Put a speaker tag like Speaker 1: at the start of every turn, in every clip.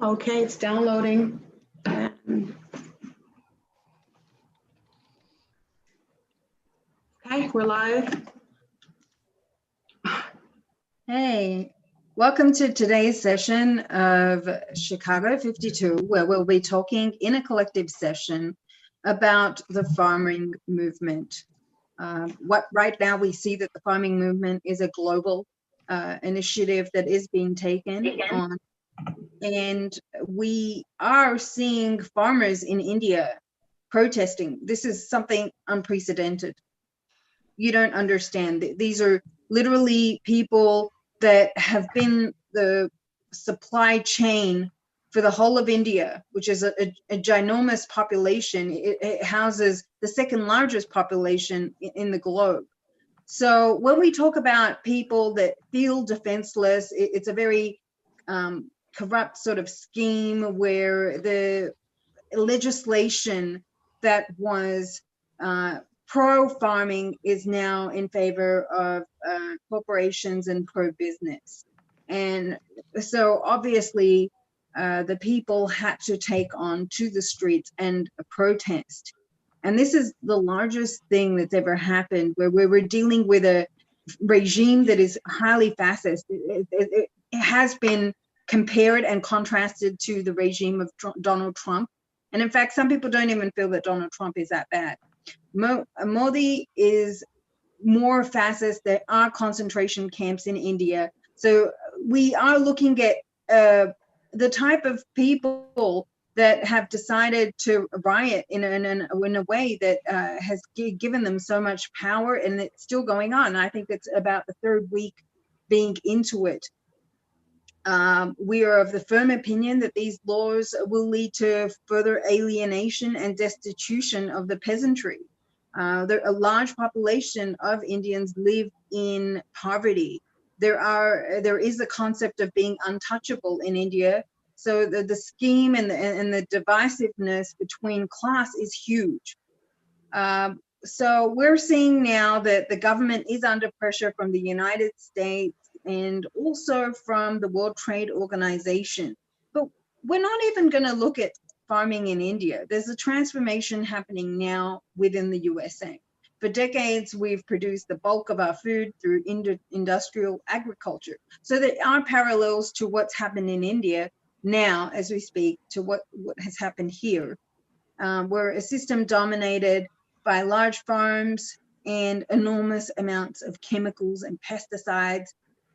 Speaker 1: Okay, it's downloading. Okay, we're live.
Speaker 2: Hey, welcome to today's session of Chicago 52, where we'll be talking in a collective session about the farming movement. Right now we see that the farming movement is a global initiative that is being taken on, and we are seeing farmers in India protesting. This is something unprecedented. You don't understand. These are literally people that have been the supply chain for the whole of India, which is a ginormous population. It houses the second largest population in the globe. So when we talk about people that feel defenseless, it's a very corrupt sort of scheme where the legislation that was pro-farming is now in favor of corporations and pro-business. And so obviously the people had to take on to the streets and protest. And this is the largest thing that's ever happened, where we're dealing with a regime that is highly fascist. It has been compared and contrasted to the regime of Donald Trump. And in fact, some people don't even feel that Donald Trump is that bad. Modi is more fascist. There are concentration camps in India. So we are looking at the type of people that have decided to riot in a way that has given them so much power, and it's still going on. I think it's about the third week being into it. We are of the firm opinion that these laws will lead to further alienation and destitution of the peasantry. A large population of Indians live in poverty. There is the concept of being untouchable in India. So the scheme and the divisiveness between class is huge. So we're seeing now that the government is under pressure from the United States and also from the World Trade Organization. But we're not even going to look at farming in India. There's a transformation happening now within the USA. For decades, we've produced the bulk of our food through industrial agriculture. So there are parallels to what's happened in India now, as we speak, to what has happened here. We're a system dominated by large farms and enormous amounts of chemicals and pesticides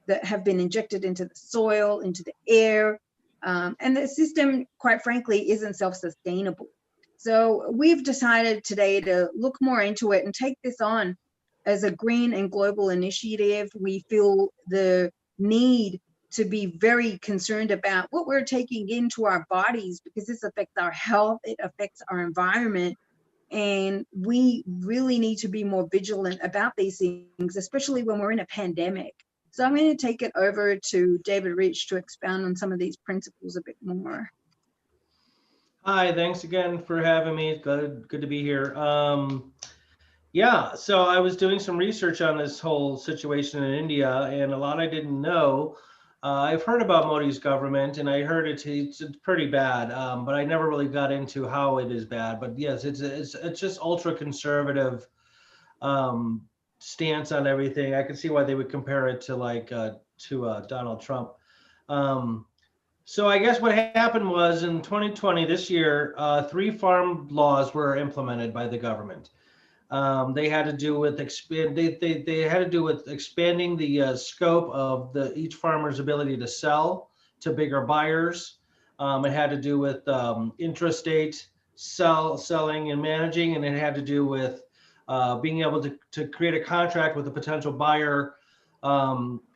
Speaker 2: that have been injected into the soil, into the air. And the system, quite frankly, isn't self-sustainable. So we've decided today to look more into it and take this on as a green and global initiative. We feel the need to be very concerned about what we're taking into our bodies, because this affects our health, it affects our environment. And we really need to be more vigilant about these things, especially when we're in a pandemic. So I'm going to take it over to David Rich to expound on some of these principles a bit more.
Speaker 3: Hi, thanks again for having me. Good to be here. Yeah, so I was doing some research on this whole situation in India, and a lot I didn't know. I've heard about Modi's government, and I heard it's pretty bad, but I never really got into how it is bad. But yes, it's just ultra conservative stance on everything. I can see why they would compare it to Donald Trump. So I guess what happened was in 2020, this year, 3 farm laws were implemented by the government. They had to do with they had to do with expanding the scope of each farmer's ability to sell to bigger buyers. It had to do with intrastate selling and managing, and it had to do with being able to create a contract with a potential buyer,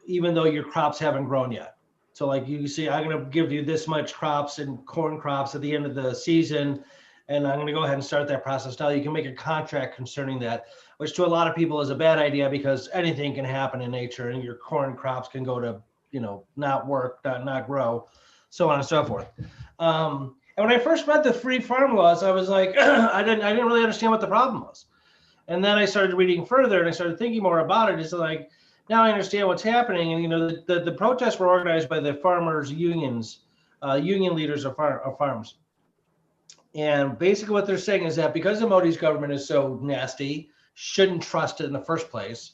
Speaker 3: even though your crops haven't grown yet. So like you see, I'm going to give you this much crops and corn crops at the end of the season, and I'm going to go ahead and start that process now. You can make a contract concerning that, which to a lot of people is a bad idea, because anything can happen in nature, and your corn crops can go to, not work, not grow, so on and so forth. And when I first read the free farm laws, I was like, I didn't really understand what the problem was. And then I started reading further, and I started thinking more about it. It's like, now I understand what's happening. And the protests were organized by the farmers' unions union leaders of farms. And basically what they're saying is that because the Modi's government is so nasty, shouldn't trust it in the first place,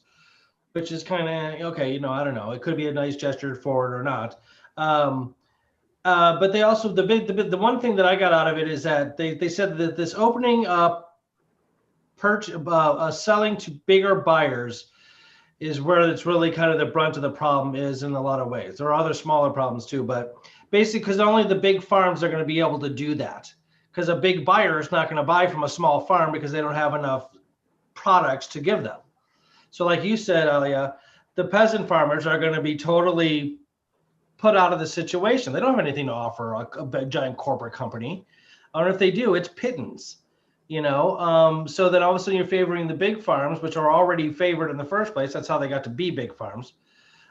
Speaker 3: which is kind of, okay, I don't know. It could be a nice gesture forward or not. But they also, the one thing that I got out of it is that they said that this opening up, selling to bigger buyers is where it's really kind of the brunt of the problem is in a lot of ways. There are other smaller problems too, but basically because only the big farms are going to be able to do that. Because a big buyer is not going to buy from a small farm because they don't have enough products to give them. So like you said, Alia, the peasant farmers are going to be totally put out of the situation. They don't have anything to offer a giant corporate company. Or if they do, it's pittance, So then all of a sudden you're favoring the big farms, which are already favored in the first place. That's how they got to be big farms,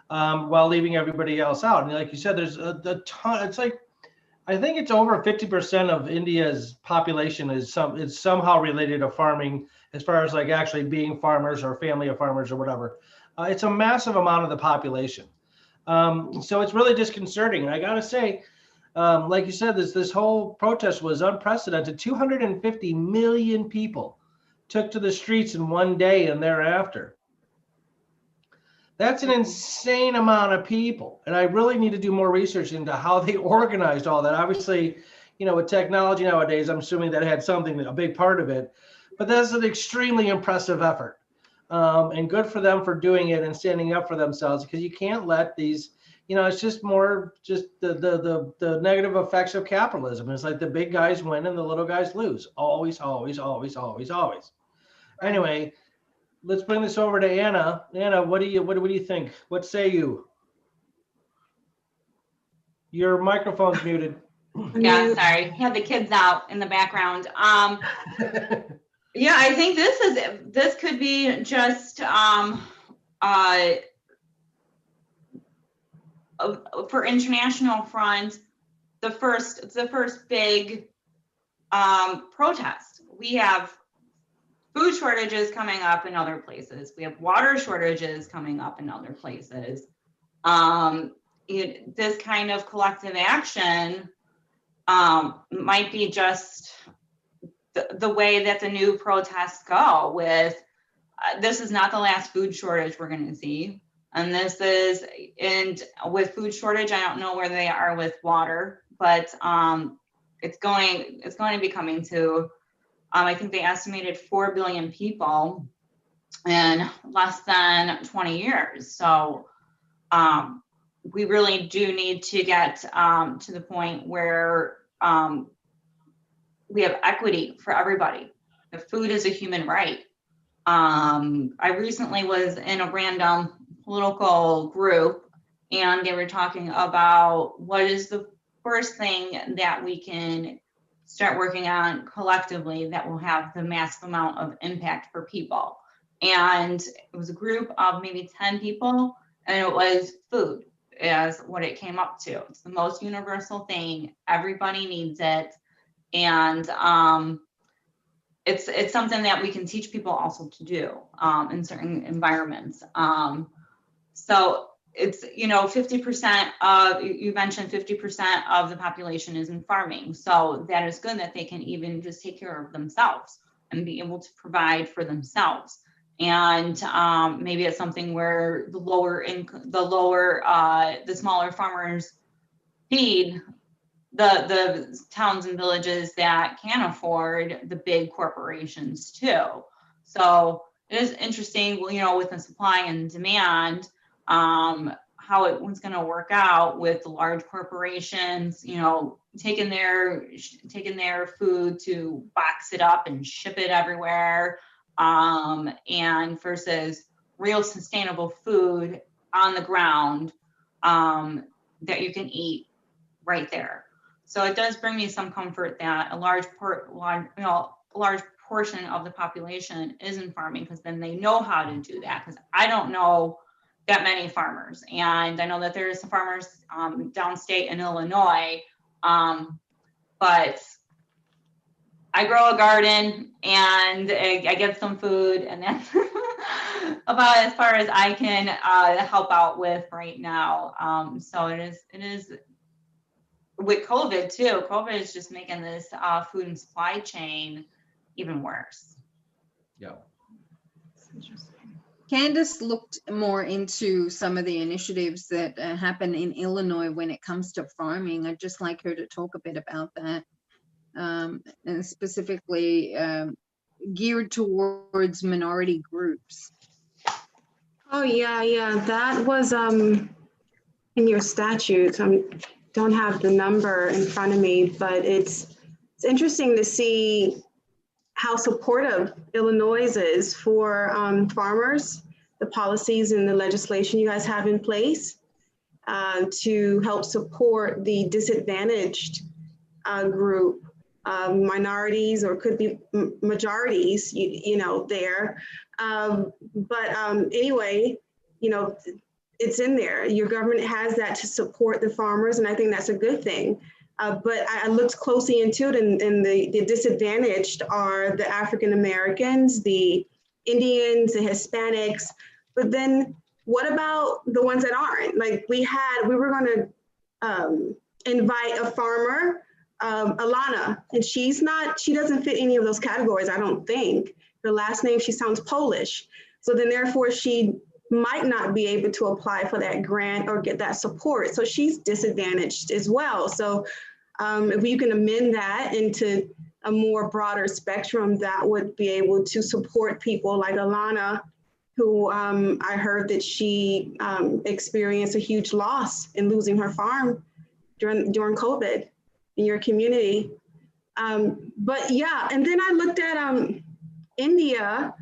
Speaker 3: while leaving everybody else out. And like you said, there's a ton. It's like, I think it's over 50% of India's population is somehow related to farming, as far as like actually being farmers or family of farmers or whatever. It's a massive amount of the population. So it's really disconcerting. And I got to say, like you said, this whole protest was unprecedented. 250 million people took to the streets in one day and thereafter. That's an insane amount of people. And I really need to do more research into how they organized all that. Obviously, with technology nowadays, I'm assuming that had a big part of it. But that's an extremely impressive effort. And good for them for doing it and standing up for themselves, because you can't let these, it's just more just the negative effects of capitalism. It's like the big guys win and the little guys lose. Always, always, always, always, always. Anyway, let's bring this over to Anna. Anna, what do you think? What say you? Your microphone's muted.
Speaker 4: Yeah, sorry. Had the kids out in the background. Yeah, I think this could be just for international front, the first big protest. We have food shortages coming up in other places. We have water shortages coming up in other places. This kind of collective action might be just the way that the new protests go with, this is not the last food shortage we're going to see. And with food shortage, I don't know where they are with water, but it's going to be coming to, I think they estimated 4 billion people in less than 20 years. So we really do need to get to the point where we have equity for everybody. The food is a human right. I recently was in a random political group, and they were talking about what is the first thing that we can start working on collectively that will have the massive amount of impact for people. And it was a group of maybe 10 people, and it was food as what it came up to. It's the most universal thing. Everybody needs it. And it's something that we can teach people also to do in certain environments. So it's, 50% of, you mentioned 50% of the population is in farming. So that is good that they can even just take care of themselves and be able to provide for themselves. And maybe it's something where the smaller farmers feed the towns and villages that can afford the big corporations too. So it is interesting, with the supply and demand, how it was going to work out with the large corporations, taking their food to box it up and ship it everywhere, and versus real sustainable food on the ground that you can eat right there. So it does bring me some comfort that a large portion of the population is in farming, because then they know how to do that. Because I don't know that many farmers, and I know that there's some farmers downstate in Illinois, but I grow a garden and I get some food, and that's about as far as I can help out with right now. So it is with COVID too, COVID is just making this food and supply chain even worse.
Speaker 3: Yeah.
Speaker 2: Candace looked more into some of the initiatives that happen in Illinois when it comes to farming. I'd just like her to talk a bit about that, and specifically geared towards minority groups.
Speaker 5: Oh, yeah, that was in your statutes. I don't have the number in front of me, but it's interesting to see how supportive Illinois is for farmers, the policies and the legislation you guys have in place to help support the disadvantaged group, minorities, or could be majorities, you know, there. Anyway, you know, it's in there. Your government has that to support the farmers, and I think that's a good thing. But I looked closely into it, and the disadvantaged are the African Americans, the Indians, the Hispanics. But then what about the ones that aren't? Like we were going to invite a farmer, Alana, and she doesn't fit any of those categories, I don't think. Her last name, she sounds Polish. So then therefore she might not be able to apply for that grant or get that support. So she's disadvantaged as well. So if you can amend that into a more broader spectrum, that would be able to support people like Alana, who I heard that she experienced a huge loss in losing her farm during COVID in your community. But yeah, and then I looked at India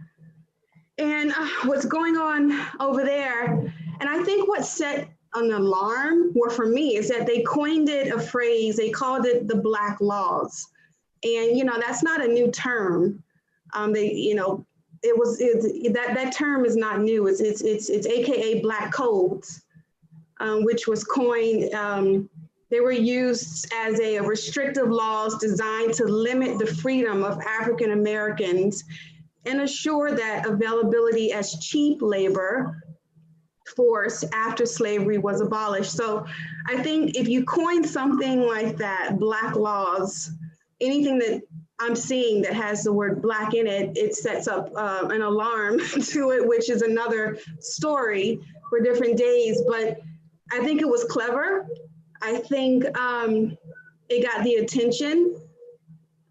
Speaker 5: and what's going on over there. And I think what set an alarm, or for me, is that they coined it a phrase, they called it the Black Laws. And, you know, that's not a new term. That term is not new. It's AKA Black Codes, which was coined. They were used as a restrictive laws designed to limit the freedom of African Americans and assure that availability as cheap labor force after slavery was abolished. So I think if you coin something like that, Black Laws, anything that I'm seeing that has the word Black in it, it sets up an alarm to it, which is another story for different days. But I think it was clever. I think it got the attention.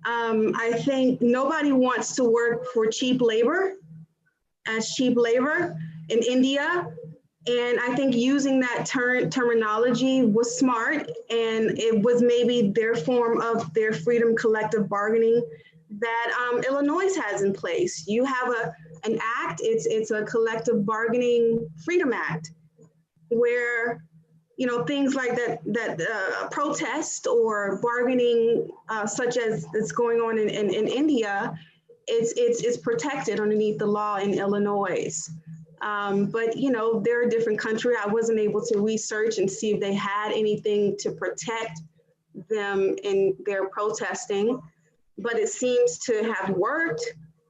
Speaker 5: I think nobody wants to work for cheap labor, as cheap labor in India. And I think using that terminology was smart, and it was maybe their form of their freedom collective bargaining that Illinois has in place. You have an act, it's a collective bargaining freedom act, where, you know, things like that protest or bargaining, such as it's going on in India, it's protected underneath the law in Illinois. But, you know, they're a different country. I wasn't able to research and see if they had anything to protect them in their protesting, but it seems to have worked,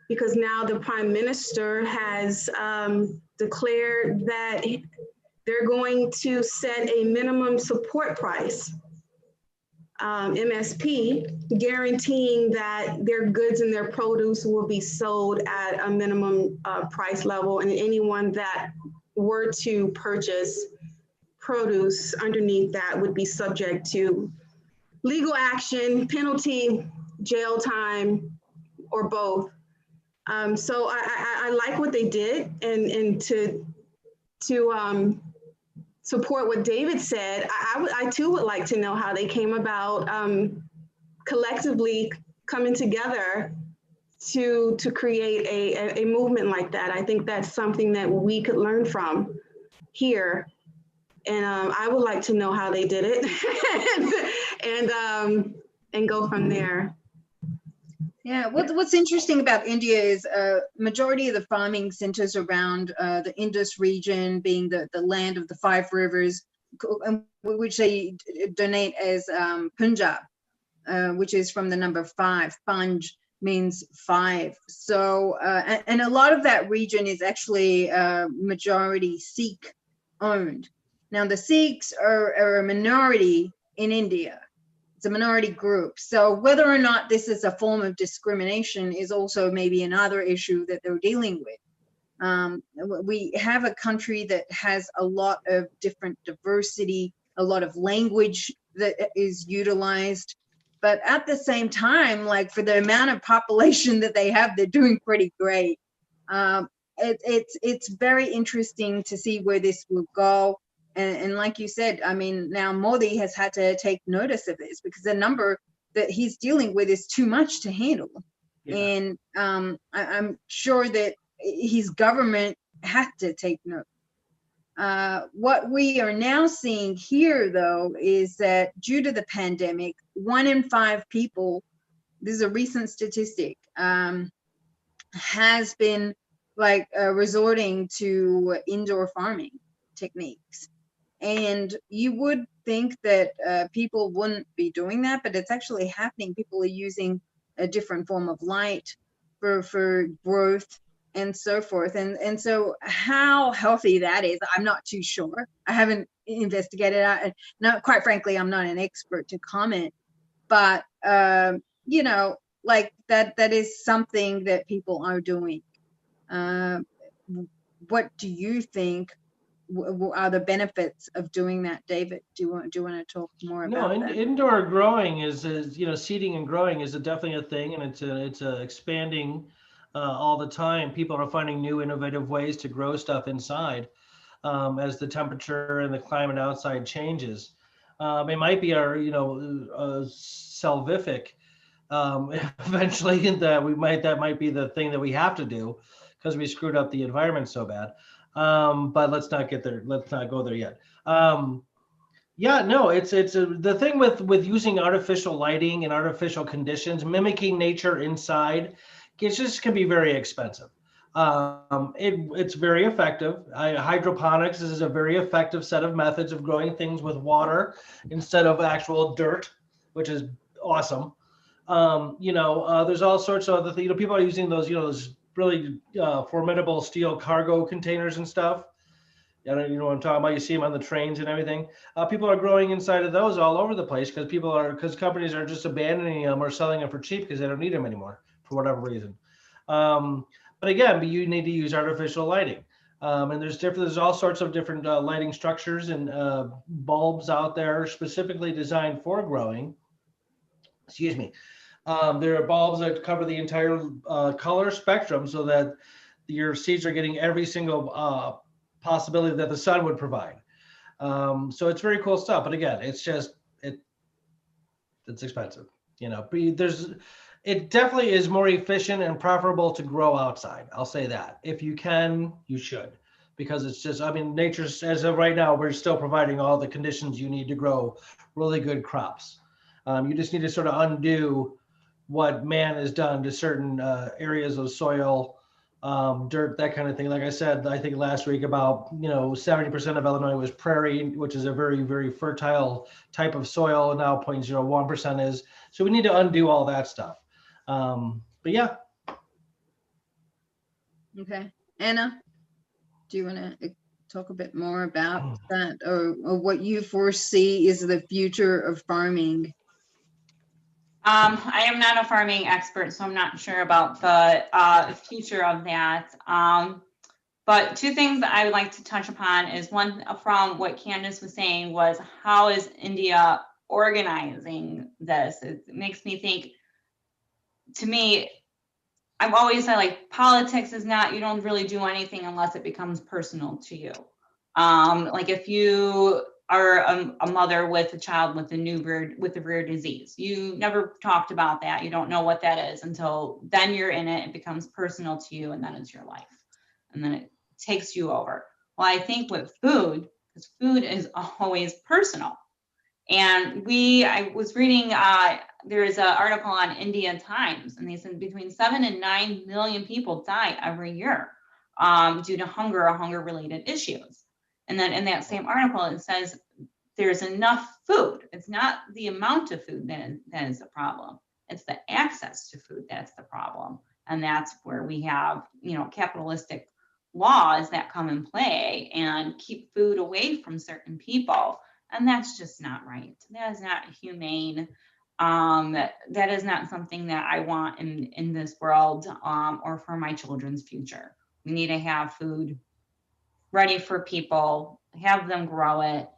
Speaker 5: because now the Prime Minister has declared that they're going to set a minimum support price, MSP, guaranteeing that their goods and their produce will be sold at a minimum price level, and anyone that were to purchase produce underneath that would be subject to legal action, penalty, jail time, or both. So I like what they did, and to support what David said, I too would like to know how they came about collectively coming together to create a movement like that. I think that's something that we could learn from here. And I would like to know how they did it and go from there.
Speaker 2: Yeah, what's interesting about India is majority of the farming centers around the Indus region, being the land of the 5 rivers, which they donate as Punjab, which is from the number 5. Panj means 5. So, and a lot of that region is actually majority Sikh owned. Now the Sikhs are a minority in India. It's a minority group. So whether or not this is a form of discrimination is also maybe another issue that they're dealing with. We have a country that has a lot of different diversity, a lot of language that is utilized. But at the same time, like for the amount of population that they have, they're doing pretty great. It's very interesting to see where this will go. And like you said, I mean, now Modi has had to take notice of this because the number that he's dealing with is too much to handle.
Speaker 3: Yeah.
Speaker 2: And I'm sure that his government had to take note. What we are now seeing here, though, is that due to the pandemic, 1 in 5 people, this is a recent statistic, has been like resorting to indoor farming techniques. And you would think that people wouldn't be doing that, but it's actually happening. People are using a different form of light for growth and so forth. And so how healthy that is, I'm not too sure. I haven't investigated it. Not quite frankly, I'm not an expert to comment, but you know, like that is something that people are doing. What do you think are the benefits of doing that, David? Do you want to talk more about that?
Speaker 3: Indoor growing is seeding and growing is definitely a thing, and it's expanding all the time. People are finding new innovative ways to grow stuff inside as the temperature and the climate outside changes. It might be our salvific eventually that might be the thing that we have to do because we screwed up the environment so bad. But let's not get there. Let's not go there yet. Yeah, no, it's the thing with using artificial lighting and artificial conditions, mimicking nature inside, it just can be very expensive. It's very effective. Hydroponics is a very effective set of methods of growing things with water instead of actual dirt, which is awesome. There's all sorts of other things. People are using those really formidable steel cargo containers and stuff. You know what I'm talking about. You see them on the trains and everything. People are growing inside of those all over the place because companies are just abandoning them or selling them for cheap because they don't need them anymore for whatever reason. But again, you need to use artificial lighting. And there's all sorts of different lighting structures and bulbs out there specifically designed for growing. Excuse me. There are bulbs that cover the entire color spectrum so that your seeds are getting every single possibility that the sun would provide. So it's very cool stuff. But again, it's expensive. It definitely is more efficient and preferable to grow outside. I'll say that. If you can, you should. Because it's just, nature's, as of right now, we're still providing all the conditions you need to grow really good crops. You just need to sort of undo what man has done to certain areas of soil, dirt, that kind of thing. Like I said, I think last week about 70% of Illinois was prairie, which is a very, very fertile type of soil. And now 0.01% is. So we need to undo all that stuff. But yeah.
Speaker 2: Okay, Anna, do you want to talk a bit more about that, or what you foresee is the future of farming?
Speaker 4: I am not a farming expert, so I'm not sure about the future of that. But two things that I would like to touch upon is one from what Candace was saying was, how is India organizing this? It makes me think, to me, I've always said, like, politics is not, you don't really do anything unless it becomes personal to you. Like if you are a mother with a child with a rare disease, you never talked about that. You don't know what that is until then you're in it. It becomes personal to you, and then it's your life, and then it takes you over. Well, I think with food, because food is always personal. And I was reading, there is an article on India Times, and they said between 7 and 9 million people die every year due to hunger or hunger-related issues. And then in that same article, it says there's enough food. It's not the amount of food that is the problem. It's the access to food that's the problem. And that's where we have, capitalistic laws that come in play and keep food away from certain people. And that's just not right. That is not humane. That is not something that I want in this world, or for my children's future. We need to have food ready for people, have them grow it,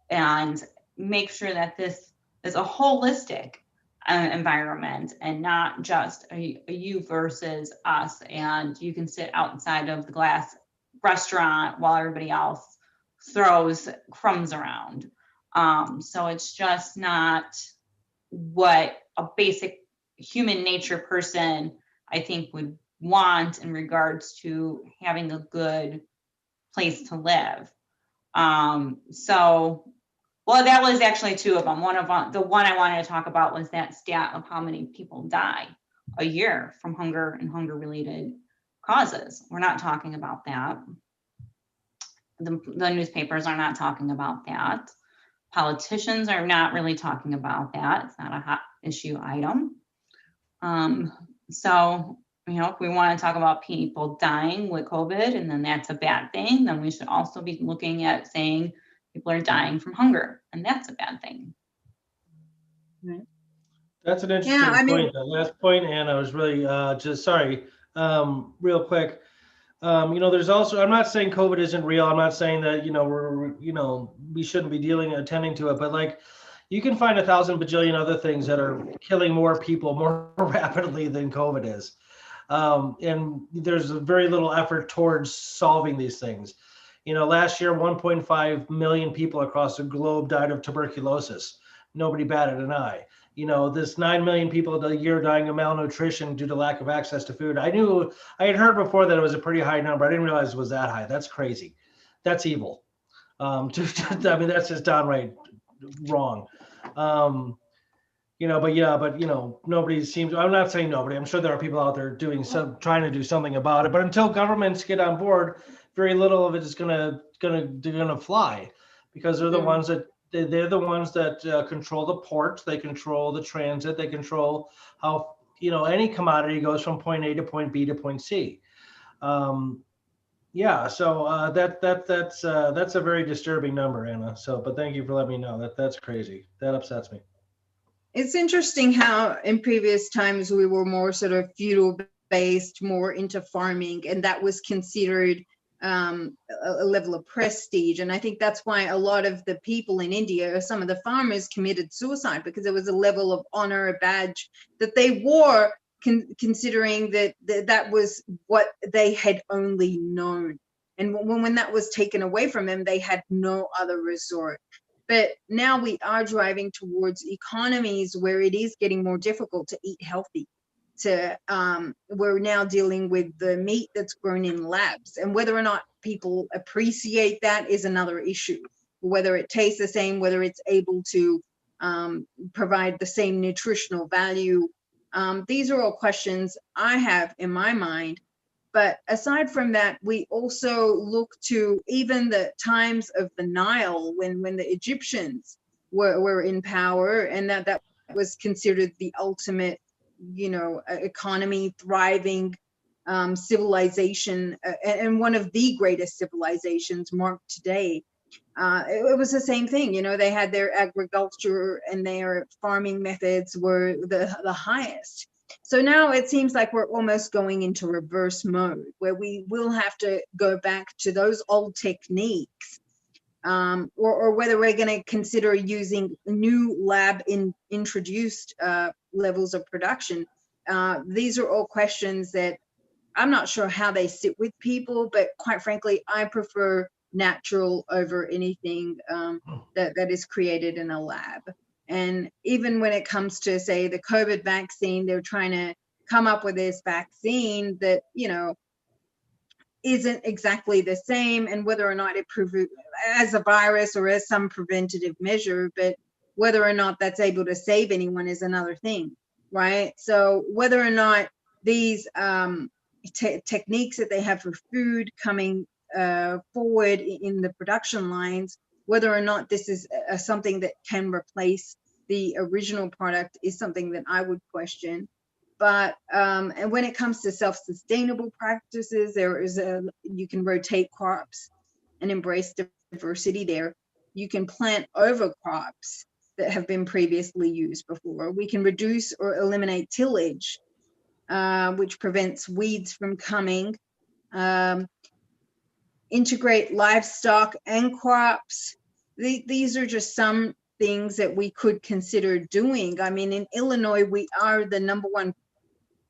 Speaker 4: and make sure that this is a holistic environment and not just a you versus us. And you can sit outside of the glass restaurant while everybody else throws crumbs around. So it's just not what a basic human nature person, I think, would want in regards to having a good place to live. Well, that was actually two of them. The one I wanted to talk about was that stat of how many people die a year from hunger and hunger-related causes. We're not talking about that. The newspapers are not talking about that. Politicians are not really talking about that. It's not a hot issue item. So, if we want to talk about people dying with COVID and then that's a bad thing, then we should also be looking at saying people are dying from hunger, and that's a bad thing.
Speaker 3: That's an interesting
Speaker 2: Yeah, I mean-
Speaker 3: point. That last point, Anna, was really just sorry. Real quick. There's also, I'm not saying COVID isn't real. I'm not saying that, we shouldn't be attending to it, but like, you can find 1,000 bajillion other things that are killing more people more rapidly than COVID is. And there's very little effort towards solving these things. Last year, 1.5 million people across the globe died of tuberculosis. Nobody batted an eye. This 9 million people a year dying of malnutrition due to lack of access to food. I had heard before that it was a pretty high number. I didn't realize it was that high. That's crazy. That's evil. I mean, that's just downright wrong. Nobody seems, I'm not saying nobody, I'm sure there are people out there trying to do something about it, but until governments get on board, very little of it is gonna fly, because they're the ones that control the ports, they control the transit, they control how any commodity goes from point A to point B to point C. So that's a very disturbing number, Anna. But thank you for letting me know. That's crazy. That upsets me.
Speaker 2: It's interesting how in previous times we were more sort of feudal based, more into farming, and that was considered a level of prestige. And I think that's why a lot of the people in India, or some of the farmers, committed suicide, because there was a level of honor, a badge that they wore, considering that was what they had only known. And when that was taken away from them, they had no other resort. But now we are driving towards economies where it is getting more difficult to eat healthy. We're now dealing with the meat that's grown in labs, and whether or not people appreciate that is another issue. Whether it tastes the same, whether it's able to provide the same nutritional value. These are all questions I have in my mind. But aside from that, we also look to even the times of the Nile, when the Egyptians were in power, and that was considered the ultimate, economy, thriving civilization, and one of the greatest civilizations marked today. It was the same thing. They had their agriculture and their farming methods were the highest. So now it seems like we're almost going into reverse mode, where we will have to go back to those old techniques, or whether we're going to consider using new introduced levels of production. These are all questions that I'm not sure how they sit with people, but quite frankly, I prefer natural over anything that is created in a lab. And even when it comes to, say, the COVID vaccine, they're trying to come up with this vaccine that, isn't exactly the same, and whether or not it proves as a virus or as some preventative measure, but whether or not that's able to save anyone is another thing, right? So whether or not these techniques that they have for food coming forward in the production lines, whether or not this is something that can replace the original product is something that I would question. But and when it comes to self-sustainable practices, you can rotate crops and embrace diversity there. You can plant over crops that have been previously used before. We can reduce or eliminate tillage, which prevents weeds from coming. Integrate livestock and crops. These are just some things that we could consider doing. I mean, in Illinois, we are the #1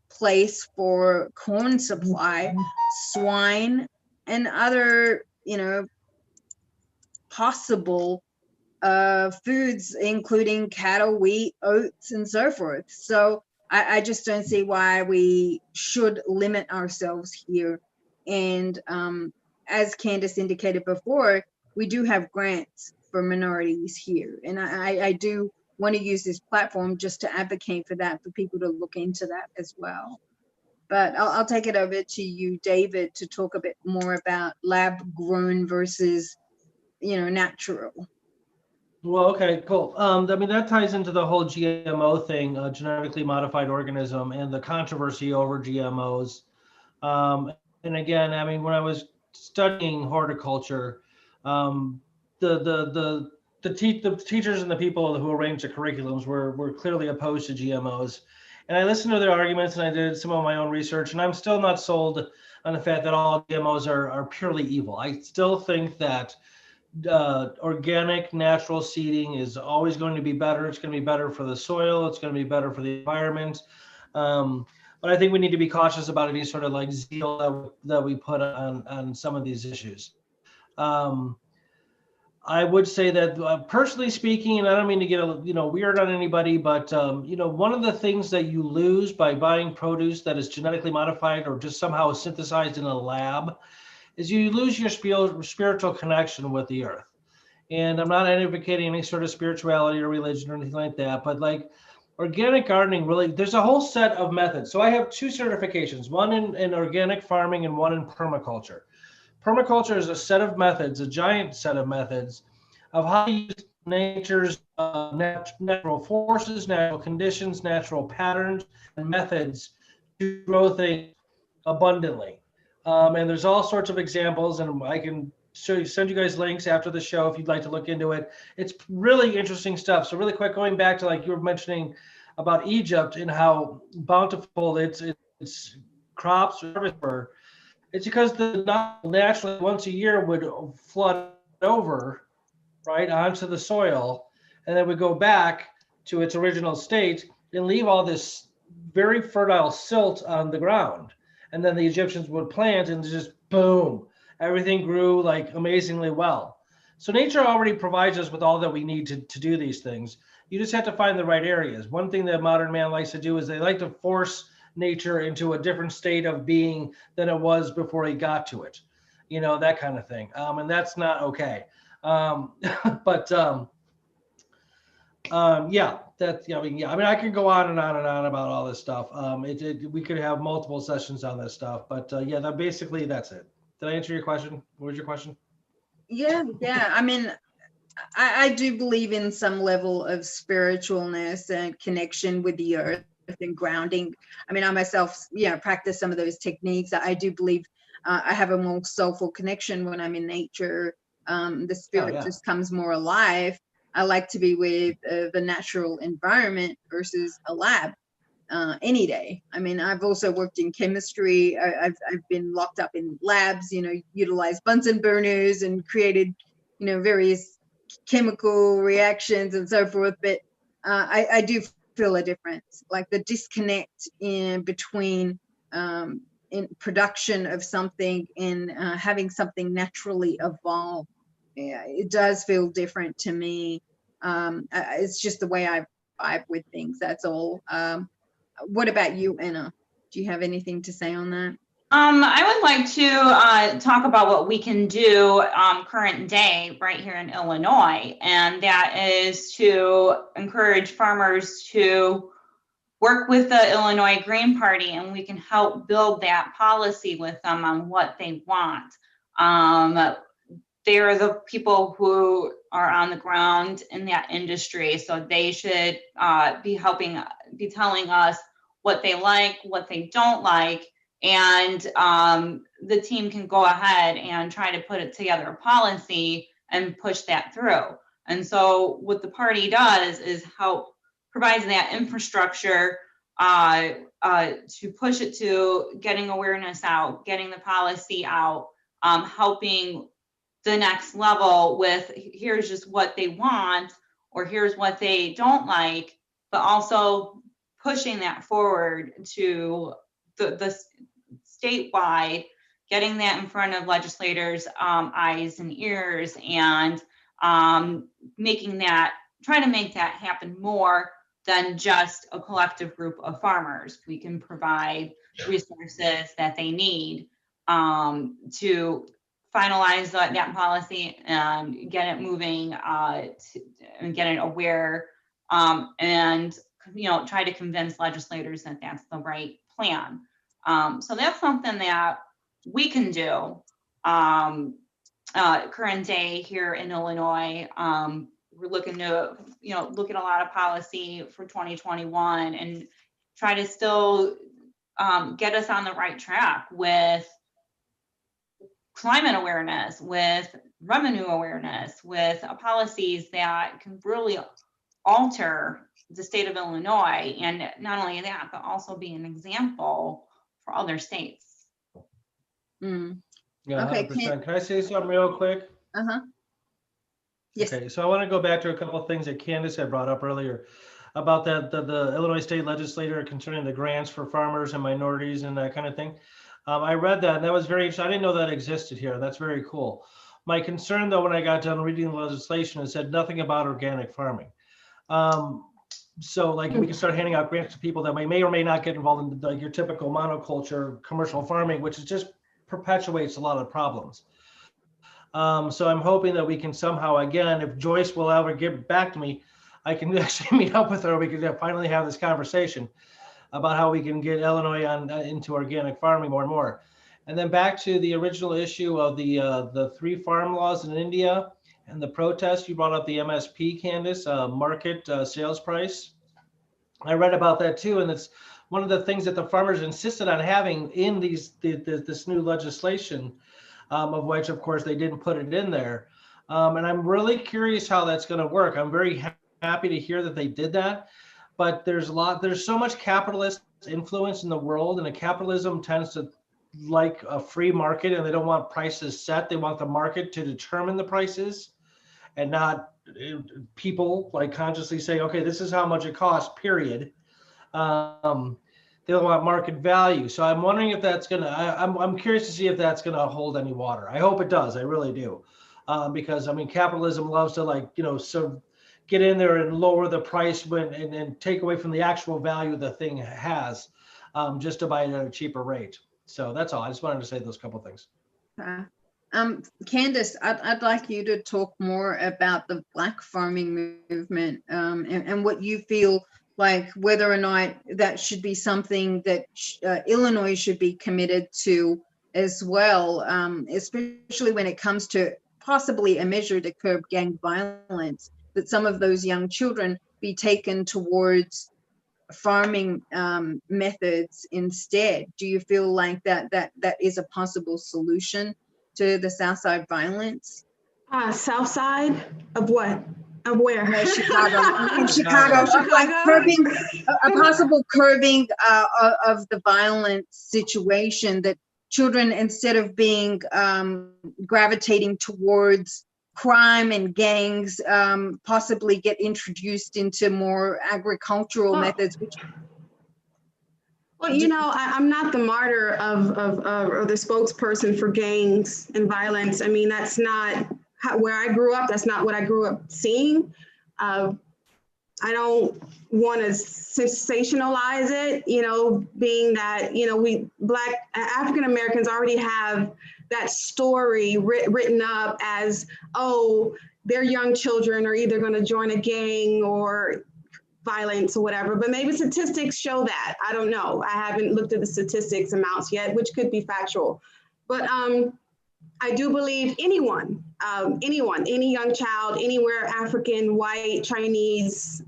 Speaker 2: place for corn supply, swine, and other, possible foods, including cattle, wheat, oats, and so forth. So I just don't see why we should limit ourselves here. And as Candace indicated before, we do have grants for minorities here. And I do want to use this platform just to advocate for that, for people to look into that as well. But I'll take it over to you, David, to talk a bit more about lab grown versus, natural.
Speaker 3: Well, okay, cool. I mean, that ties into the whole GMO thing, genetically modified organism, and the controversy over GMOs. And again, I mean, when I was studying horticulture, the teachers and the people who arranged the curriculums were clearly opposed to GMOs. And I listened to their arguments, and I did some of my own research, and I'm still not sold on the fact that all GMOs are purely evil. I still think that organic, natural seeding is always going to be better. It's going to be better for the soil. It's going to be better for the environment. But I think we need to be cautious about any sort of like zeal that we put on some of these issues. I would say that personally speaking, and I don't mean to get weird on anybody, but one of the things that you lose by buying produce that is genetically modified or just somehow synthesized in a lab is you lose your spiritual connection with the earth. And I'm not advocating any sort of spirituality or religion or anything like that, but like organic gardening, really, there's a whole set of methods. So I have 2 certifications, one in organic farming and one in permaculture. Permaculture is a set of methods, a giant set of methods of how to use nature's natural forces, natural conditions, natural patterns, and methods to grow things abundantly. And there's all sorts of examples, and I can send you guys links after the show if you'd like to look into it. It's really interesting stuff. So really quick, going back to like you were mentioning about Egypt and how bountiful its crops were. It's because the Nile naturally once a year would flood over, right, onto the soil, and then would go back to its original state and leave all this very fertile silt on the ground. And then the Egyptians would plant and just boom, everything grew like amazingly well. So nature already provides us with all that we need to do these things. You just have to find the right areas. One thing that modern man likes to do is they like to force nature into a different state of being than it was before he got to it, that kind of thing. And that's not okay. Yeah, I can go on and on and on about all this stuff. We could have multiple sessions on this stuff, but yeah, basically that's it. Did I answer your question? What was your question?
Speaker 2: Yeah. I mean, I do believe in some level of spiritualness and connection with the earth and grounding. I mean, I myself, practice some of those techniques. I do believe I have a more soulful connection when I'm in nature. The spirit just comes more alive. I like to be with the natural environment versus a lab any day. I mean, I've also worked in chemistry. I've been locked up in labs, utilized Bunsen burners and created, various chemical reactions and so forth. But I do feel a difference, like the disconnect in between in production of something and having something naturally evolve. Yeah, it does feel different to me. It's just the way I vibe with things. That's all. What about you, Anna? Do you have anything to say on that?
Speaker 4: I would like to talk about what we can do current day right here in Illinois, and that is to encourage farmers to work with the Illinois Green Party, and we can help build that policy with them on what they want. They're the people who are on the ground in that industry, so they should be telling us what they like, what they don't like, and the team can go ahead and try to put it together a policy and push that through. And so what the party does is help provides that infrastructure to push it to getting awareness out, getting the policy out, helping the next level with here's just what they want or here's what they don't like, but also pushing that forward to the statewide, getting that in front of legislators' eyes and ears, and trying to make that happen more than just a collective group of farmers. We can provide resources that they need to finalize that policy and get it moving and get it aware, and try to convince legislators that that's the right plan. So that's something that we can do current day here in Illinois. We're looking to look at a lot of policy for 2021 and try to still get us on the right track with climate awareness, with revenue awareness, with policies that can really alter the state of Illinois, and not only that, but also be an example for other states.
Speaker 2: Mm.
Speaker 3: Yeah,
Speaker 2: Okay,
Speaker 3: 100%. Can I say something real quick?
Speaker 2: Uh-huh. Yes.
Speaker 3: Okay, so I want to go back to a couple of things that Candace had brought up earlier about the Illinois State Legislature concerning the grants for farmers and minorities and that kind of thing. I read that, and that was very interesting. I didn't know that existed here. That's very cool. My concern, though, when I got done reading the legislation, it said nothing about organic farming. So like we can start handing out grants to people that may or may not get involved in your typical monoculture commercial farming, which is just perpetuates a lot of problems. So I'm hoping that we can somehow, again, if Joyce will ever get back to me, I can actually meet up with her. We can finally have this conversation about how we can get Illinois into organic farming more and more. And then back to the original issue of the 3 farm laws in India and the protest. You brought up the MSP, Candace, market sales price. I read about that too, and it's one of the things that the farmers insisted on having in this new legislation, of which, of course, they didn't put it in there. And I'm really curious how that's going to work. I'm very happy to hear that they did that, but there's so much capitalist influence in the world, and capitalism tends to like a free market, and they don't want prices set. They want the market to determine the prices, and not people like consciously say, okay, this is how much it costs, period. They don't want market value. So I'm wondering if that's I'm curious to see if that's gonna hold any water. I hope it does, I really do. Because I mean, capitalism loves to so get in there and lower the price and take away from the actual value the thing has, just to buy it at a cheaper rate. So that's all. I just wanted to say those couple things.
Speaker 2: Candace, I'd like you to talk more about the black farming movement, and what you feel like, whether or not that should be something that Illinois should be committed to as well, especially when it comes to possibly a measure to curb gang violence, that some of those young children be taken towards farming methods instead. Do you feel like that is a possible solution to the Southside violence?
Speaker 5: South side of what? Of where?
Speaker 2: No, Chicago. In Chicago. Like curbing, a possible curbing of the violent situation, that children, instead of being gravitating towards crime and gangs, possibly get introduced into more agricultural methods.
Speaker 5: Well, I'm not the martyr or the spokesperson for gangs and violence. I mean, that's not where I grew up. That's not what I grew up seeing. I don't want to sensationalize it, being that, we Black African Americans already have that story written up as, oh, their young children are either going to join a gang or violence or whatever, but maybe statistics show that. I don't know. I haven't looked at the statistics amounts yet, which could be factual. But I do believe anyone, any young child, anywhere, African, white, Chinese,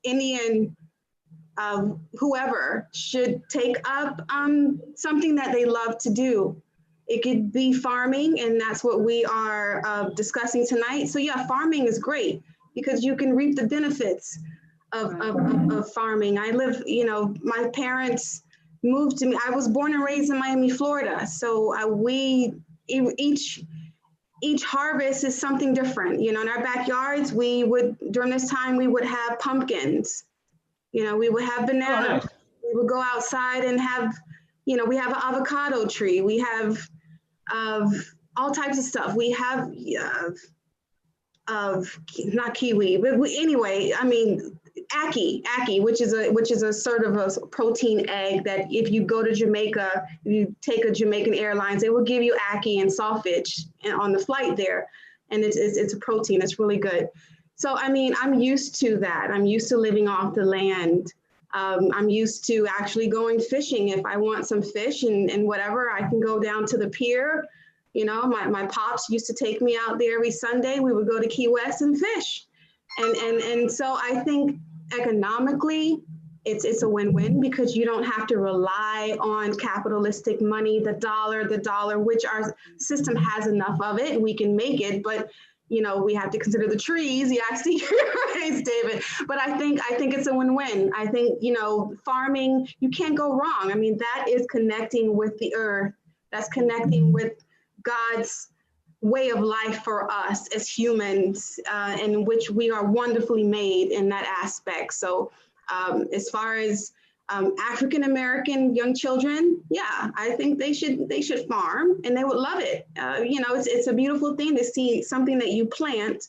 Speaker 5: Indian, whoever, should take up something that they love to do. it could be farming, and that's what we are discussing tonight. So yeah, farming is great because you can reap the benefits of farming. I live, you know, my parents moved to me. I was born and raised in Miami, Florida. So each harvest is something different. You know, in our backyards, during this time, we would have pumpkins. You know, we would have bananas.
Speaker 3: Oh, nice.
Speaker 5: We would go outside and have, you know, we have an avocado tree. We have all types of stuff. We have not kiwi, but anyway, I mean, ackee, which is a sort of a protein egg that if you go to Jamaica, if you take a Jamaican Airlines, they will give you ackee and sausage on the flight there, and it's a protein. It's really good. So I mean, I'm used to that. I'm used to living off the land. I'm used to actually going fishing. If I want some fish and whatever, I can go down to the pier. You know, my pops used to take me out there every Sunday. We would go to Key West and fish. And so I think economically, it's a win-win because you don't have to rely on capitalistic money, the dollar, which our system has enough of it. We can make it, but you know, we have to consider the trees. You actually raised David, but I think it's a win-win. I think, you know, farming, you can't go wrong. I mean, that is connecting with the earth. That's connecting with God's way of life for us as humans, in which we are wonderfully made in that aspect. So as far as African-American young children, yeah, I think they should farm and they would love it. You know, it's a beautiful thing to see something that you plant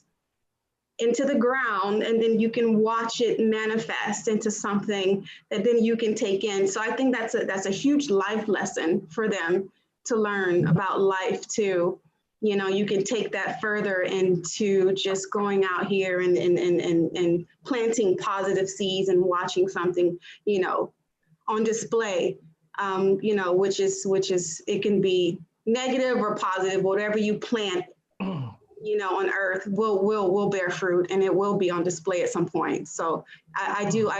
Speaker 5: into the ground and then you can watch it manifest into something that then you can take in. So I think that's a huge life lesson for them to learn about life too. You know, you can take that further into just going out here and planting positive seeds and watching something, you know, on display, you know, which is, it can be negative or positive, whatever you plant, you know, on earth will bear fruit and it will be on display at some point. So I do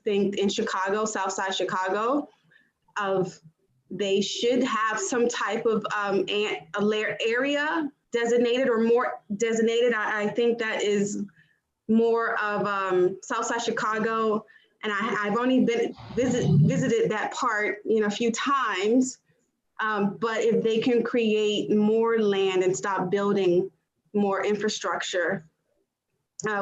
Speaker 5: think in Chicago, Southside Chicago, they should have some type of area designated or more designated. I think that is more of Southside Chicago. And I've only visited that part, you know, a few times. But if they can create more land and stop building more infrastructure,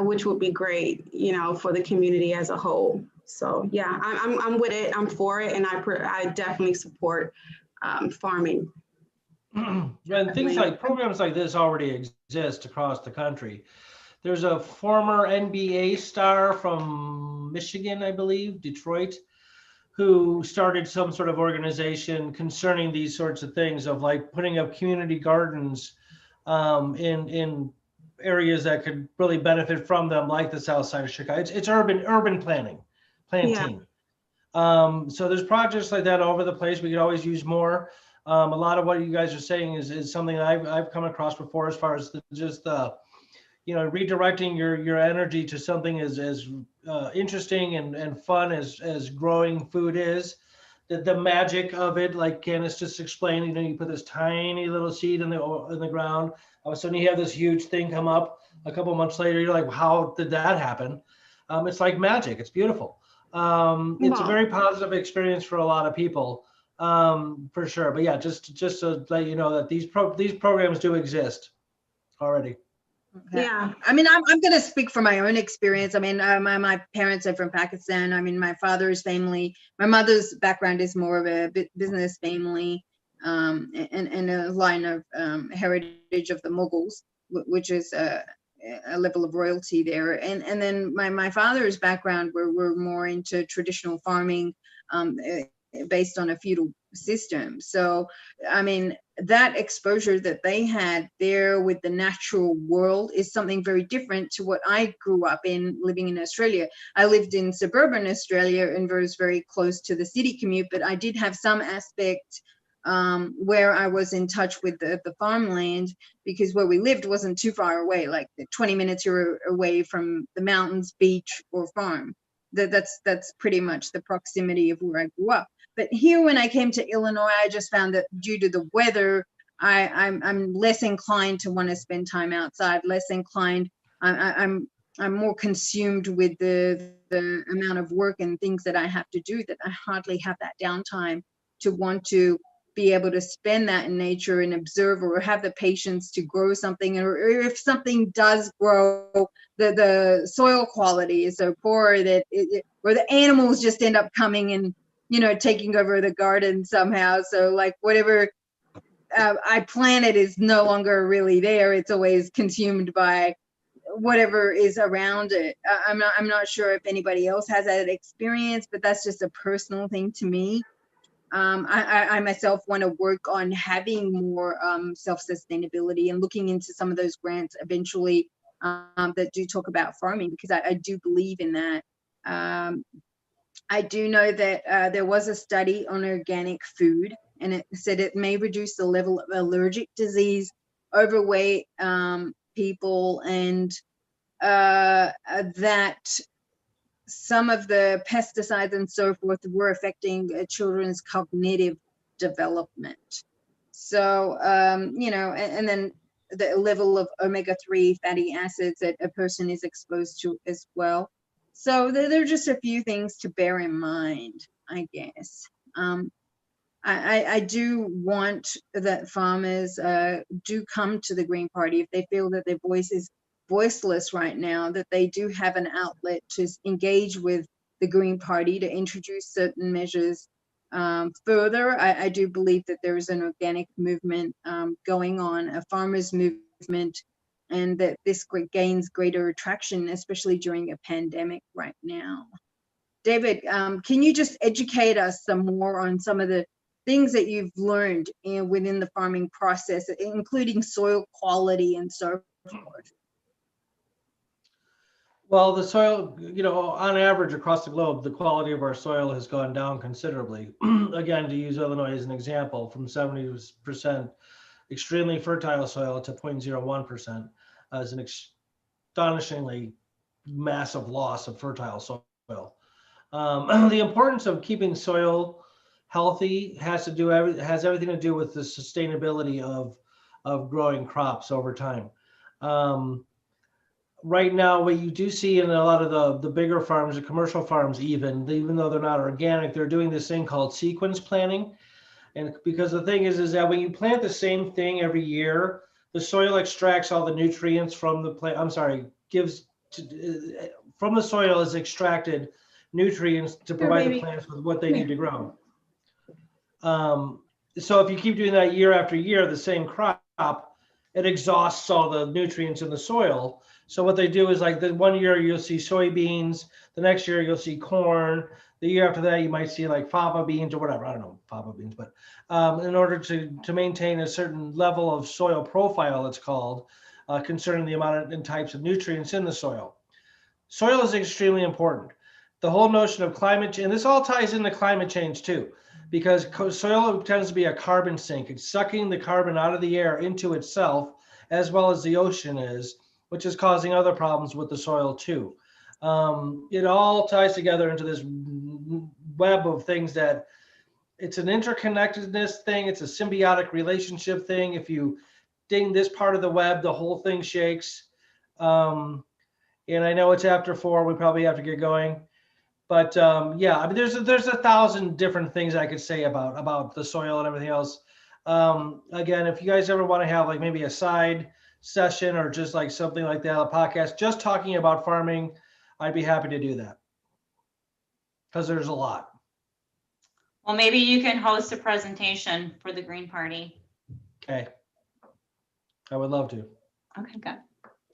Speaker 5: which would be great, you know, for the community as a whole. So yeah, I'm with it. I'm for it, and I definitely support farming.
Speaker 3: And things like programs like this already exist across the country. There's a former NBA star from Michigan, I believe, Detroit, who started some sort of organization concerning these sorts of things of like putting up community gardens in areas that could really benefit from them, like the South Side of Chicago. It's urban planting. Yeah. So there's projects like that all over the place. We could always use more. A lot of what you guys are saying is something that I've come across before, as far as you know, redirecting your energy to something as interesting and fun as growing food is. The magic of it, like Candace just explained, you know, you put this tiny little seed in the ground. All of a sudden you have this huge thing come up. A couple of months later, you're like, how did that happen? It's like magic. It's beautiful. It's a very positive experience for a lot of people, for sure. But yeah, just to let you know that these programs do exist already.
Speaker 2: Okay. Yeah, I mean, I'm going to speak from my own experience. I mean, my parents are from Pakistan. I mean, my father's family, my mother's background is more of a business family, and a line of heritage of the Mughals, which is a level of royalty there. And then my father's background, we're more into traditional farming, based on a feudal system. So, I mean, that exposure that they had there with the natural world is something very different to what I grew up in living in Australia. I lived in suburban Australia and was very close to the city commute, but I did have some aspect where I was in touch with the farmland, because where we lived wasn't too far away, like 20 minutes you're away from the mountains, beach, or farm. That's pretty much the proximity of where I grew up. But here, when I came to Illinois, I just found that due to the weather, I'm less inclined to want to spend time outside, less inclined. I'm more consumed with the amount of work and things that I have to do that I hardly have that downtime to want to be able to spend that in nature and observe, or have the patience to grow something, or if something does grow, the soil quality is so poor that or the animals just end up coming and, you know, taking over the garden somehow. So like whatever I planted is no longer really there. It's always consumed by whatever is around it. I'm not sure if anybody else has that experience, but that's just a personal thing to me. I myself want to work on having more self-sustainability and looking into some of those grants eventually that do talk about farming, because I do believe in that. I do know that there was a study on organic food, and it said it may reduce the level of allergic disease, overweight people, and that some of the pesticides and so forth were affecting children's cognitive development. So, you know, and then the level of omega-3 fatty acids that a person is exposed to as well. So there are just a few things to bear in mind, I guess. I do want that farmers do come to the Green Party if they feel that their voice is voiceless right now, that they do have an outlet to engage with the Green Party to introduce certain measures further. I do believe that there is an organic movement going on, a farmers movement, and that this gains greater traction, especially during a pandemic right now. David, can you just educate us some more on some of the things that you've learned within the farming process, including soil quality and so forth?
Speaker 3: Well, the soil, you know, on average across the globe, the quality of our soil has gone down considerably. Again, to use Illinois as an example, from 70% extremely fertile soil to 0.01% as an astonishingly massive loss of fertile soil. The importance of keeping soil healthy has everything to do with the sustainability of growing crops over time. Right now, what you do see in a lot of the bigger farms, the commercial farms, even though they're not organic, they're doing this thing called sequence planting. And because the thing is that when you plant the same thing every year, the soil extracts all the nutrients from the plant. From the soil is extracted nutrients to provide the plants with what they need to grow. So if you keep doing that year after year, the same crop, it exhausts all the nutrients in the soil. So what they do is, like, the one year you'll see soybeans, the next year you'll see corn, the year after that you might see like fava beans or whatever. I don't know fava beans, but in order to maintain a certain level of soil profile, it's called, concerning the amount and types of nutrients in the soil. Soil is extremely important. The whole notion of climate change, and this all ties into climate change too, because soil tends to be a carbon sink. It's sucking the carbon out of the air into itself, as well as the ocean is, which is causing other problems with the soil too. It all ties together into this web of things that it's an interconnectedness thing. It's a symbiotic relationship thing. If you ding this part of the web, the whole thing shakes. And I know it's after 4, we probably have to get going. But yeah, I mean, there's 1,000 different things I could say about the soil and everything else. Again, if you guys ever want to have like maybe a side session or just like something like that, a podcast, just talking about farming, I'd be happy to do that, because there's a lot.
Speaker 4: Well, maybe you can host a presentation for the Green Party.
Speaker 3: Okay, I would love to.
Speaker 4: Okay, good.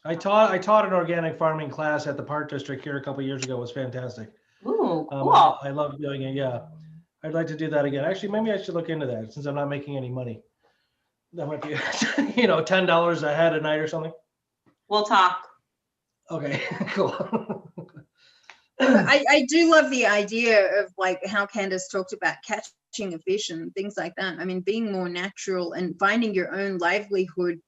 Speaker 3: I taught an organic farming class at the Park District here a couple of years ago. It was fantastic.
Speaker 4: Ooh, cool.
Speaker 3: I love doing it. Yeah, I'd like to do that again. Actually, maybe I should look into that, since I'm not making any money. That might be, you know, $10 a head a night or something.
Speaker 4: We'll talk.
Speaker 3: Okay, cool.
Speaker 2: I do love the idea of like how Candace talked about catching a fish and things like that. I mean, being more natural and finding your own livelihood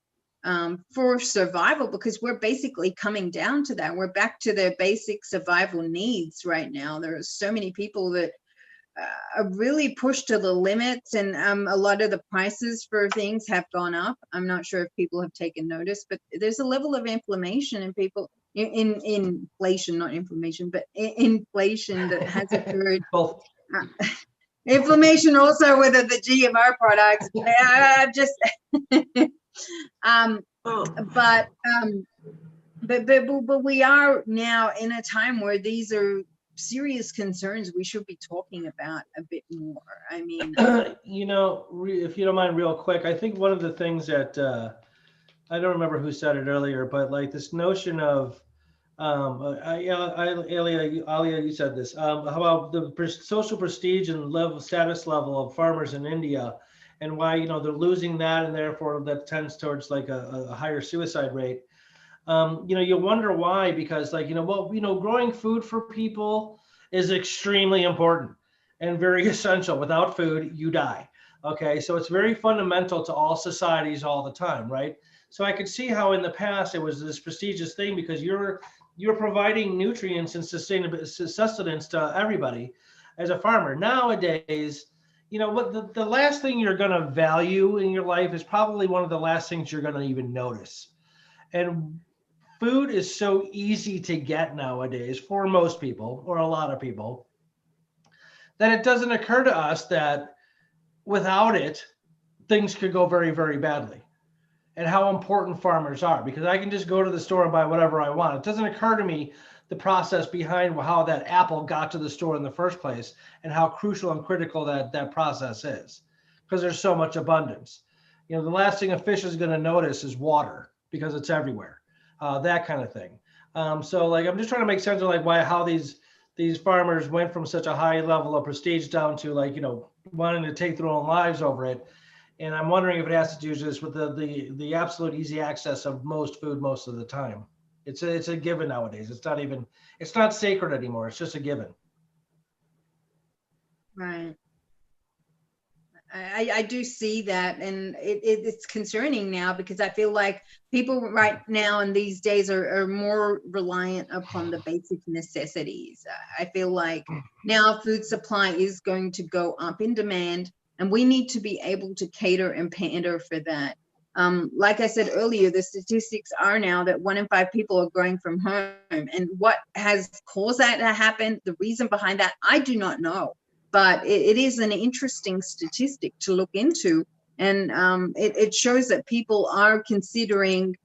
Speaker 2: for survival, because we're basically coming down to that. We're back to their basic survival needs right now. There are so many people that really pushed to the limits, and a lot of the prices for things have gone up. I'm not sure if people have taken notice, but there's a level of inflammation in people in inflation, not information, but inflation that has occurred.
Speaker 3: Both.
Speaker 2: Inflammation also with the GMO products. I'm just,
Speaker 5: Oh,
Speaker 2: but we are now in a time where these are serious concerns we should be talking about a bit more. I mean,
Speaker 3: You know, if you don't mind, real quick, I think one of the things that I don't remember who said it earlier, but like this notion of Alia, you said this. How about the social prestige and status level of farmers in India, and why they're losing that, and therefore that tends towards like a higher suicide rate. You wonder why, because growing food for people is extremely important and very essential. Without food, you die. Okay, so it's very fundamental to all societies all the time, right? So I could see how in the past it was this prestigious thing because you're providing nutrients and sustenance to everybody as a farmer. Nowadays, what the last thing you're going to value in your life is probably one of the last things you're going to even notice. And food is so easy to get nowadays for most people, or a lot of people, that it doesn't occur to us that without it, things could go very, very badly. And how important farmers are, because I can just go to the store and buy whatever I want. It doesn't occur to me the process behind how that apple got to the store in the first place and how crucial and critical that process is, because there's so much abundance. The last thing a fish is going to notice is water because it's everywhere, that kind of thing. So like, I'm just trying to make sense of like how these farmers went from such a high level of prestige down to like, wanting to take their own lives over it. And I'm wondering if it has to do just with the absolute easy access of most food most of the time. It's a given nowadays. It's not sacred anymore. It's just a given.
Speaker 2: right. I do see that, and it's concerning now because I feel like people right now in these days are more reliant upon the basic necessities. I feel like now food supply is going to go up in demand, and we need to be able to cater and pander for that. Like I said earlier, the statistics are now that 1 in 5 people are growing from home, and what has caused that to happen, the reason behind that, I do not know. But it is an interesting statistic to look into. And it shows that people are considering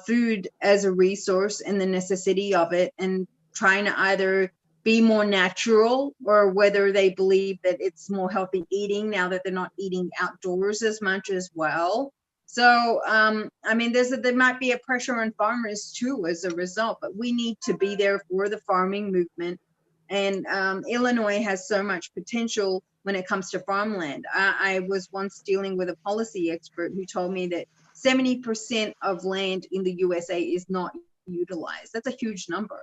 Speaker 2: food as a resource and the necessity of it, and trying to either be more natural, or whether they believe that it's more healthy eating now that they're not eating outdoors as much as well. So, I mean, there might be a pressure on farmers too as a result, but we need to be there for the farming movement. And Illinois has so much potential when it comes to farmland. I was once dealing with a policy expert who told me that 70% of land in the USA is not utilized. That's a huge number.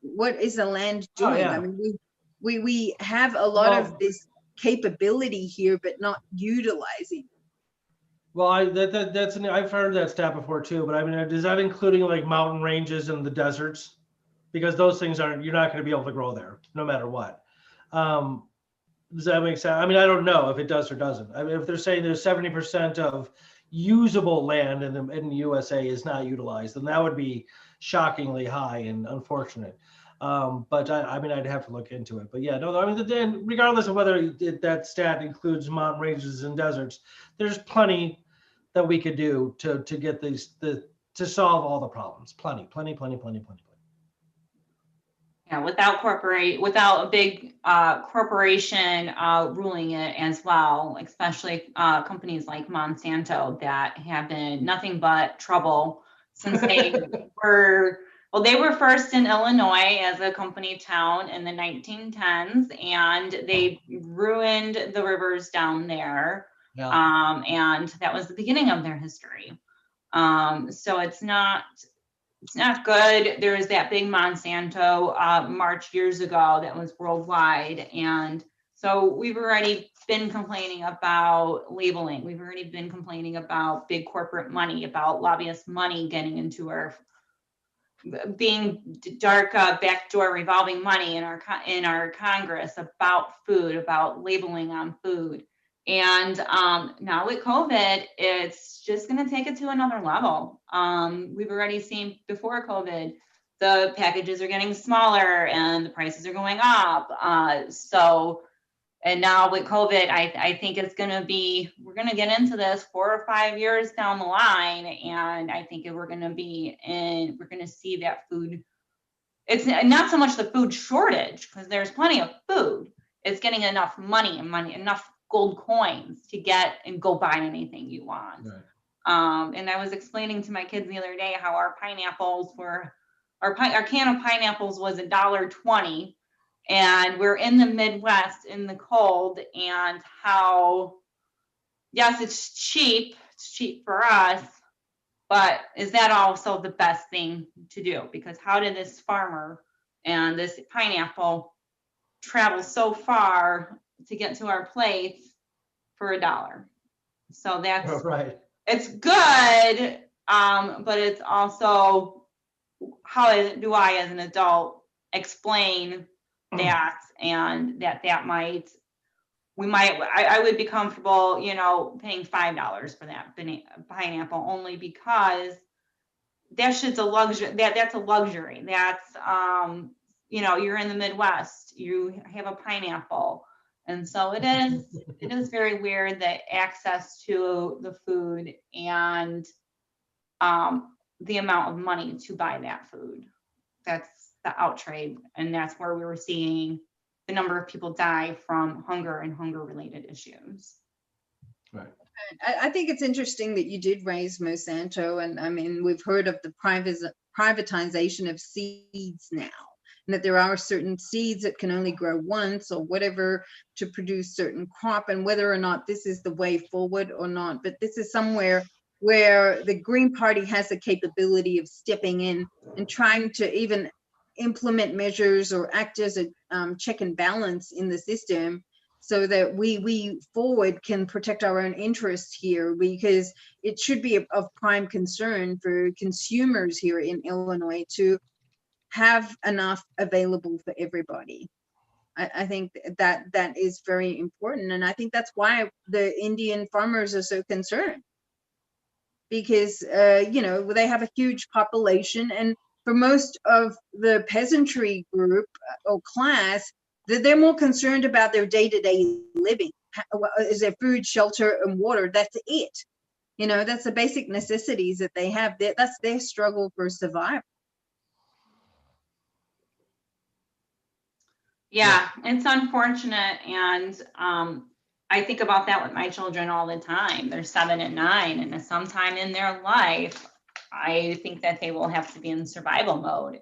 Speaker 2: What is the land doing?
Speaker 3: Oh, yeah.
Speaker 2: I mean, we have a lot of this capability here, but not utilizing.
Speaker 3: Well, I've heard that stat before too, but I mean, is that including like mountain ranges and the deserts? Because those things you're not going to be able to grow there no matter what. Does that make sense? I mean, I don't know if it does or doesn't. I mean, if they're saying there's 70% of usable land in the USA is not utilized, then that would be shockingly high and unfortunate. But I mean, I'd have to look into it. But yeah, no, I mean, then regardless of whether that stat includes mountain ranges and deserts, there's plenty that we could do to get to solve all the problems. Plenty.
Speaker 4: Yeah, without a big corporation ruling it as well, especially companies like Monsanto that have been nothing but trouble since they they were first in Illinois as a company town in the 1910s, and they ruined the rivers down there.
Speaker 3: Yeah.
Speaker 4: And that was the beginning of their history. So it's not good. There was that big Monsanto march years ago that was worldwide. And so we've already been complaining about labeling. We've already been complaining about big corporate money, about lobbyist money getting into our being dark backdoor revolving money in our Congress about food, about labeling on food. And now with COVID, it's just going to take it to another level. We've already seen before COVID, the packages are getting smaller and the prices are going up. And now with COVID, I think it's going to be, we're going to get into this 4 or 5 years down the line. And I think we're going to see that food. It's not so much the food shortage, because there's plenty of food. It's getting enough money, enough gold coins to get and go buy anything you want. Right. And I was explaining to my kids the other day how our pineapples were, our can of pineapples was $1.20, and we're in the Midwest in the cold, and how, yes, it's cheap for us, but is that also the best thing to do? Because how did this farmer and this pineapple travel so far to get to our plates for $1? So that's
Speaker 3: right.
Speaker 4: It's good, but it's also, how do I as an adult explain that, and that might, I would be comfortable, paying $5 for that pineapple, only because that shit's a luxury. That's a luxury. That's, you're in the Midwest, you have a pineapple. And so it is very weird that access to the food and the amount of money to buy that food. That's the outtrade. And that's where we were seeing the number of people die from hunger and hunger-related issues.
Speaker 3: Right.
Speaker 2: I think it's interesting that you did raise Monsanto, and I mean, we've heard of the privatization of seeds now. And that there are certain seeds that can only grow once or whatever to produce certain crop, and whether or not this is the way forward or not. But this is somewhere where the Green Party has the capability of stepping in and trying to even implement measures or act as a check and balance in the system, so that we forward can protect our own interests here, because it should be of prime concern for consumers here in Illinois to have enough available for everybody. I think that is very important. And I think that's why the Indian farmers are so concerned, because, they have a huge population. And for most of the peasantry group or class, they're more concerned about their day-to-day living. Is there food, shelter, and water? That's it. That's the basic necessities that they have. That's their struggle for survival.
Speaker 4: Yeah, it's unfortunate. And I think about that with my children all the time. They're 7 and 9, and sometime in their life, I think that they will have to be in survival mode.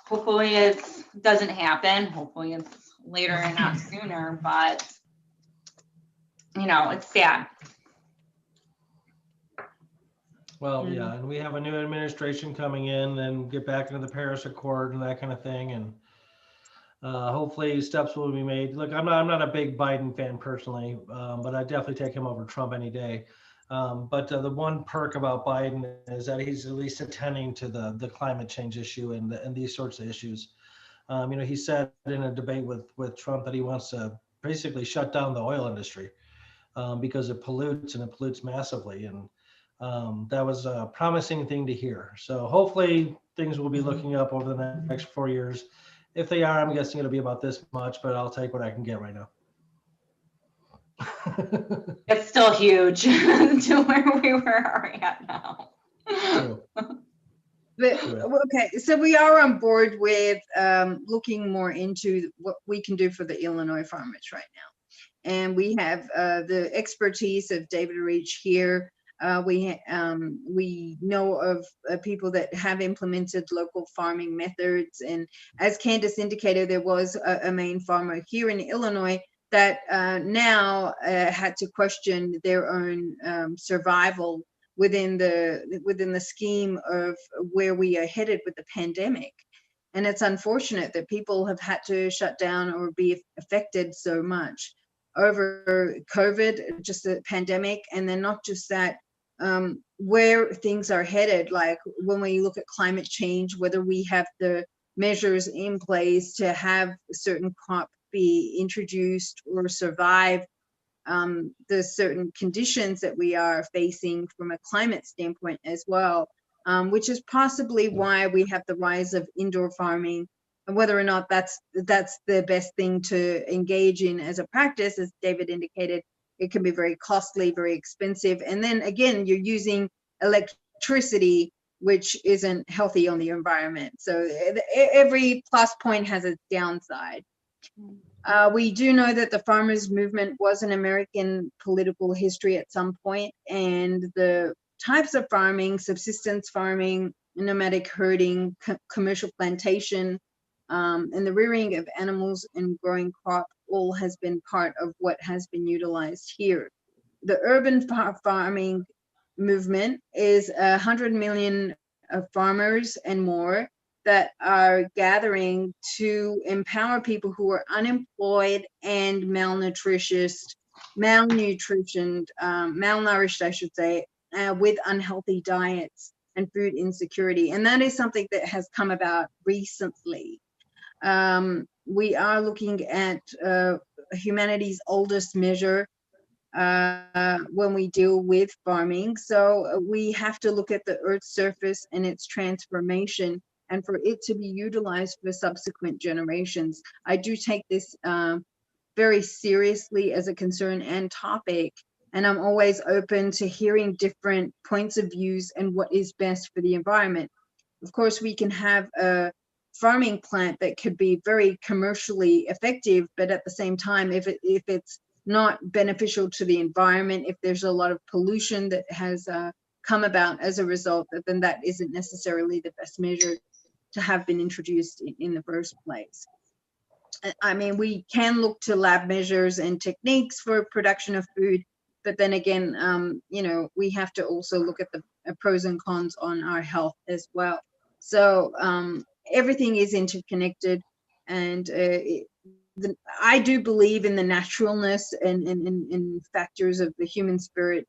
Speaker 4: Hopefully it doesn't happen. Hopefully it's later and not sooner, but it's sad.
Speaker 3: Well, yeah, and we have a new administration coming in and get back into the Paris Accord and that kind of thing. And hopefully steps will be made. Look, I'm not a big Biden fan personally, but I definitely take him over Trump any day. But the one perk about Biden is that he's at least attending to the climate change issue and these sorts of issues. He said in a debate with Trump that he wants to basically shut down the oil industry because it pollutes, and it pollutes massively. And that was a promising thing to hear. So hopefully things will be looking up over the next 4 years. If they are, I'm guessing it'll be about this much, but I'll take what I can get right now.
Speaker 4: It's still huge to where we were at now.
Speaker 2: But okay, so we are on board with looking more into what we can do for the Illinois farmers right now. And we have the expertise of David Reach here. We know of people that have implemented local farming methods. And as Candace indicated, there was a Maine farmer here in Illinois that now had to question their own survival within the scheme of where we are headed with the pandemic. And it's unfortunate that people have had to shut down or be affected so much over COVID, just the pandemic. And then not just that, where things are headed, like when we look at climate change, whether we have the measures in place to have a certain crop be introduced or survive the certain conditions that we are facing from a climate standpoint as well, which is possibly why we have the rise of indoor farming. And whether or not that's the best thing to engage in as a practice, as David indicated, it can be very costly, very expensive. And then again, you're using electricity, which isn't healthy on the environment. So every plus point has a downside. We do know that the farmers movement was an American political history at some point, and the types of farming, subsistence farming, nomadic herding, commercial plantation, and the rearing of animals and growing crop all has been part of what has been utilized here. The urban farming movement is 100 million farmers and more that are gathering to empower people who are unemployed and malnourished, I should say, with unhealthy diets and food insecurity. And that is something that has come about recently. We are looking at humanity's oldest measure when we deal with farming. So we have to look at the Earth's surface and its transformation, and for it to be utilized for subsequent generations. I do take this very seriously as a concern and topic, and I'm always open to hearing different points of views and what is best for the environment. Of course, we can have a farming plant that could be very commercially effective, but at the same time, if it's not beneficial to the environment, if there's a lot of pollution that has come about as a result, then that isn't necessarily the best measure to have been introduced in the first place. I mean, we can look to lab measures and techniques for production of food, but then again, you know, we have to also look at the pros and cons on our health as well. So everything is interconnected, and I do believe in the naturalness and factors of the human spirit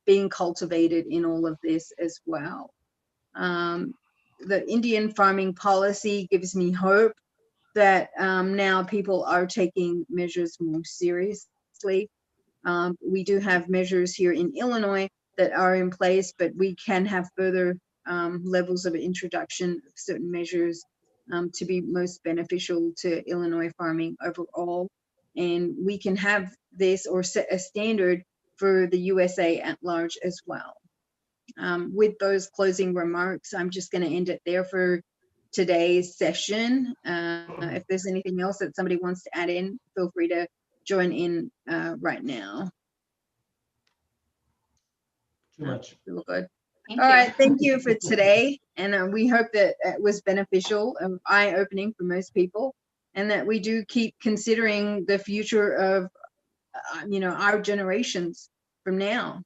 Speaker 2: being cultivated in all of this as well. The Indian farming policy gives me hope that now people are taking measures more seriously. We do have measures here in Illinois that are in place, but we can have further levels of introduction of certain measures to be most beneficial to Illinois farming overall. And we can have this or set a standard for the USA at large as well. With those closing remarks, I'm just going to end it there for today's session. If there's anything else that somebody wants to add in, feel free to join in right now.
Speaker 3: Too much.
Speaker 2: Feel good.
Speaker 4: Thank
Speaker 2: All
Speaker 4: you.
Speaker 2: right, thank you for today. And we hope that it was beneficial and eye-opening for most people, and that we do keep considering the future of, you know, our generations from now.